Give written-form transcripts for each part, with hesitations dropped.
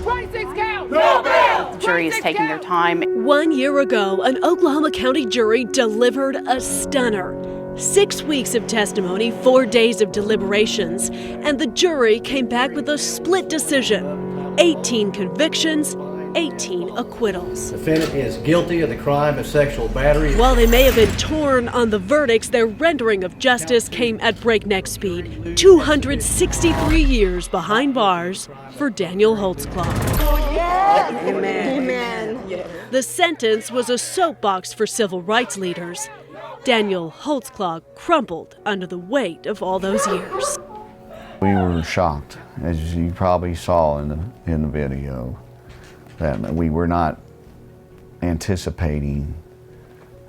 26 counts! No bail! The jury is taking their time. 1 year ago, an Oklahoma County jury delivered a stunner. 6 weeks of testimony, 4 days of deliberations, and the jury came back with a split decision. 18 convictions, 18 acquittals. The defendant is guilty of the crime of sexual battery. While they may have been torn on the verdicts, their rendering of justice came at breakneck speed. 263 years behind bars for Daniel Holtzclaw. Amen. The sentence was a soapbox for civil rights leaders. Daniel Holtzclaw crumpled under the weight of all those years. We were shocked, as you probably saw in the video, that we were not anticipating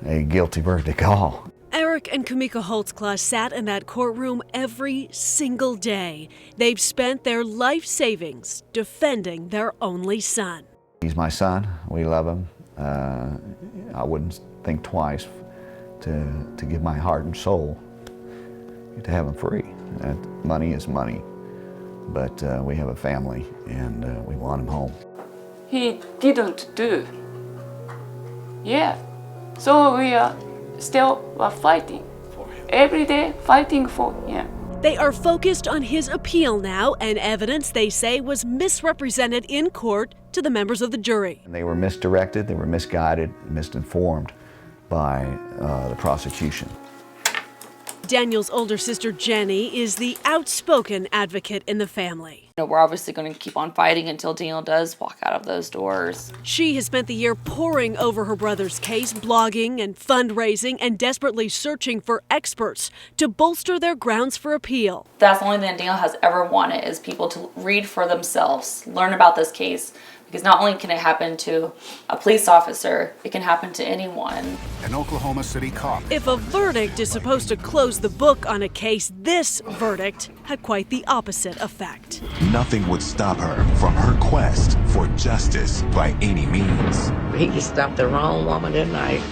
a guilty verdict at all. Eric and Kamika Holtzclaw sat in that courtroom every single day. They've spent their life savings defending their only son. He's my son. We love him. I wouldn't think twice to give my heart and soul to have him free. Money is money, but we have a family and we want him home. He didn't do. Yeah. So we are still fighting. Every day fighting for him. They are focused on his appeal now, and evidence they say was misrepresented in court to the members of the jury. They were misdirected, they were misguided, misinformed by the prosecution. Daniel's older sister Jenny is the outspoken advocate in the family. We're obviously going to keep on fighting until Daniel does walk out of those doors. She has spent the year poring over her brother's case, blogging and fundraising, and desperately searching for experts to bolster their grounds for appeal. That's the only thing Daniel has ever wanted, is people to read for themselves, learn about this case. Because not only can it happen to a police officer, it can happen to anyone. An Oklahoma City cop. If a verdict is supposed to close the book on a case, this verdict had quite the opposite effect. Nothing would stop her from her quest for justice by any means. He stopped the wrong woman tonight.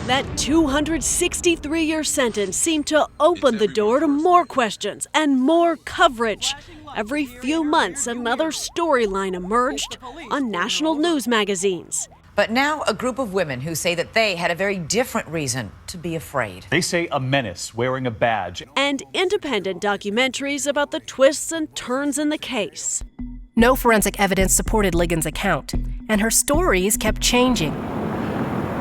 That 263-year sentence seemed to open the door to more questions and more coverage. Every few months, another storyline emerged on national news magazines. But now a group of women who say that they had a very different reason to be afraid. They say a menace wearing a badge. And independent documentaries about the twists and turns in the case. No forensic evidence supported Ligon's account, and her stories kept changing.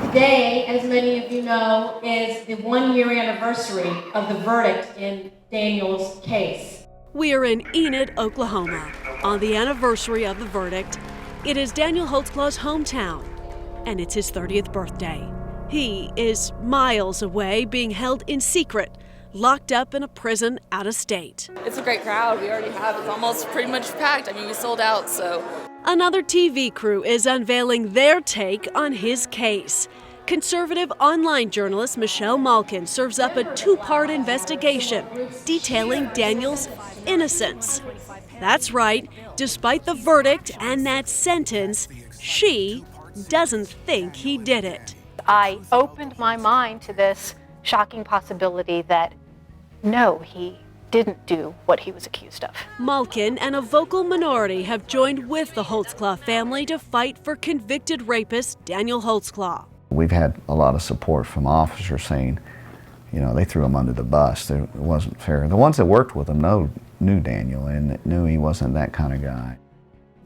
Today, as many of you know, is the 1-year anniversary of the verdict in Daniel's case. We are in Enid, Oklahoma, on the anniversary of the verdict. It is Daniel Holtzclaw's hometown, and it's his 30th birthday. He is miles away, being held in secret, locked up in a prison out of state. It's a great crowd. We already have. It's almost pretty much packed. I mean, we sold out, so. Another TV crew is unveiling their take on his case. Conservative online journalist Michelle Malkin serves up a 2-part investigation detailing Daniel's innocence. That's right, despite the verdict and that sentence, she doesn't think he did it. I opened my mind to this shocking possibility that no, he didn't do what he was accused of. Malkin and a vocal minority have joined with the Holtzclaw family to fight for convicted rapist Daniel Holtzclaw. We've had a lot of support from officers saying, you know, they threw him under the bus. It wasn't fair. The ones that worked with him knew Daniel and knew he wasn't that kind of guy.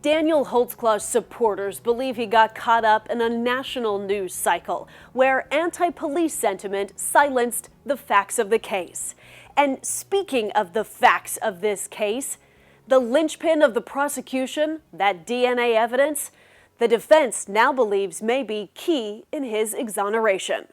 Daniel Holtzclaw's supporters believe he got caught up in a national news cycle where anti-police sentiment silenced the facts of the case. And speaking of the facts of this case, the linchpin of the prosecution, that DNA evidence, the defense now believes may be key in his exoneration.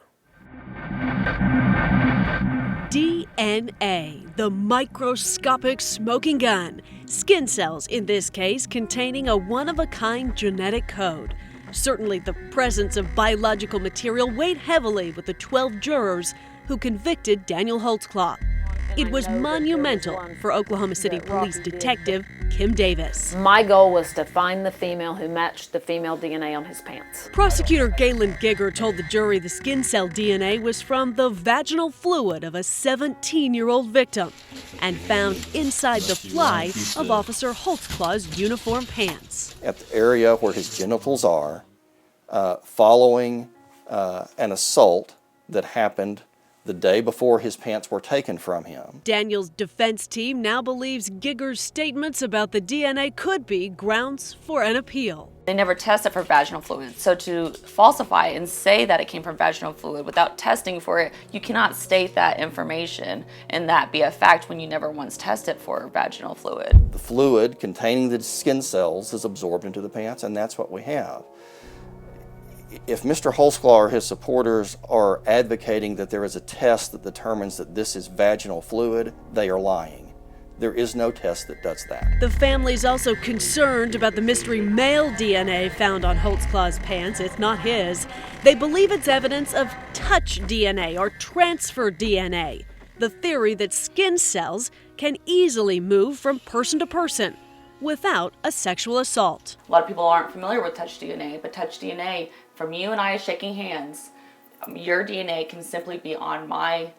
DNA, the microscopic smoking gun. Skin cells in this case containing a one-of-a-kind genetic code. Certainly the presence of biological material weighed heavily with the 12 jurors who convicted Daniel Holtzclaw. It was monumental for Oklahoma City Police Detective Kim Davis. My goal was to find the female who matched the female DNA on his pants. Prosecutor Galen Gigger told the jury the skin cell DNA was from the vaginal fluid of a 17-year-old victim and found inside the fly of Officer Holtzclaw's uniform pants. At the area where his genitals are, following an assault that happened the day before his pants were taken from him. Daniel's defense team now believes Gigger's statements about the DNA could be grounds for an appeal. They never tested for vaginal fluid, so to falsify and say that it came from vaginal fluid without testing for it, you cannot state that information and that be a fact when you never once tested for vaginal fluid. The fluid containing the skin cells is absorbed into the pants, and that's what we have. If Mr. Holtzclaw or his supporters are advocating that there is a test that determines that this is vaginal fluid, they are lying. There is no test that does that. The family's also concerned about the mystery male DNA found on Holtzclaw's pants. It's not his. They believe it's evidence of touch DNA or transfer DNA, the theory that skin cells can easily move from person to person without a sexual assault. A lot of people aren't familiar with touch DNA, but touch DNA, from you and I shaking hands, your DNA can simply be on my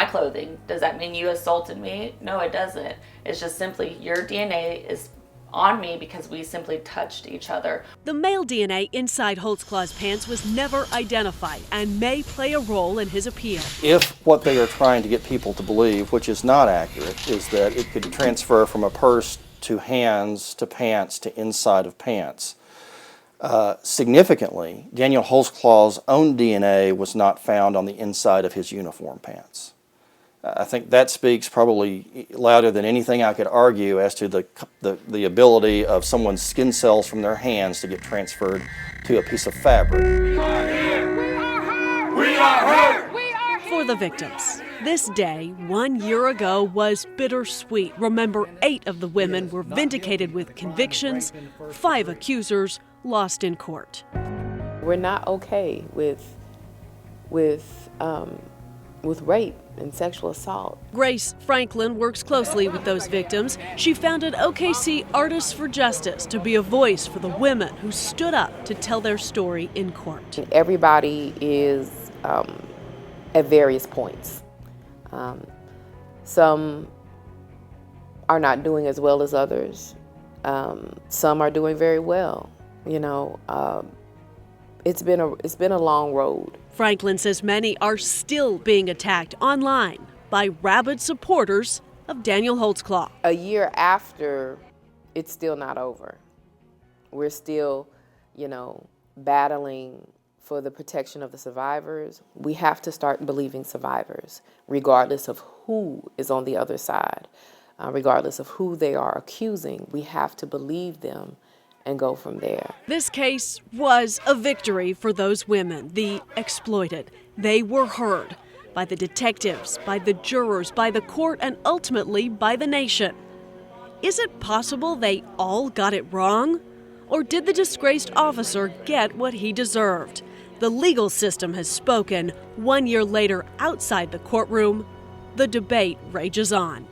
clothing. Does that mean you assaulted me? No, it doesn't. It's just simply your DNA is on me because we simply touched each other. The male DNA inside Holtzclaw's pants was never identified and may play a role in his appeal. If what they are trying to get people to believe, which is not accurate, is that it could transfer from a purse to hands to pants to inside of pants. Significantly, Daniel Holtzclaw's own DNA was not found on the inside of his uniform pants. I think that speaks probably louder than anything I could argue as to the ability of someone's skin cells from their hands to get transferred to a piece of fabric. We are here. We are hurt. We are hurt. We are here. For the victims, this day 1 year ago was bittersweet. Remember, 8 of the women were vindicated with convictions, 5 accusers lost in court. We're not okay with rape and sexual assault. Grace Franklin works closely with those victims. She founded OKC Artists for Justice to be a voice for the women who stood up to tell their story in court. Everybody is at various points. Some are not doing as well as others. Some are doing very well. You know, it's been a long road. Franklin says many are still being attacked online by rabid supporters of Daniel Holtzclaw. A year after, it's still not over. We're still, battling for the protection of the survivors. We have to start believing survivors, regardless of who is on the other side, regardless of who they are accusing. We have to believe them and go from there. This case was a victory for those women, the exploited. They were heard by the detectives, by the jurors, by the court, and ultimately by the nation. Is it possible they all got it wrong? Or did the disgraced officer get what he deserved? The legal system has spoken. 1 year later, outside the courtroom, the debate rages on.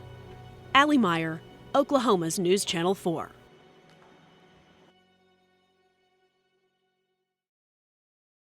Allie Meyer, Oklahoma's News Channel 4.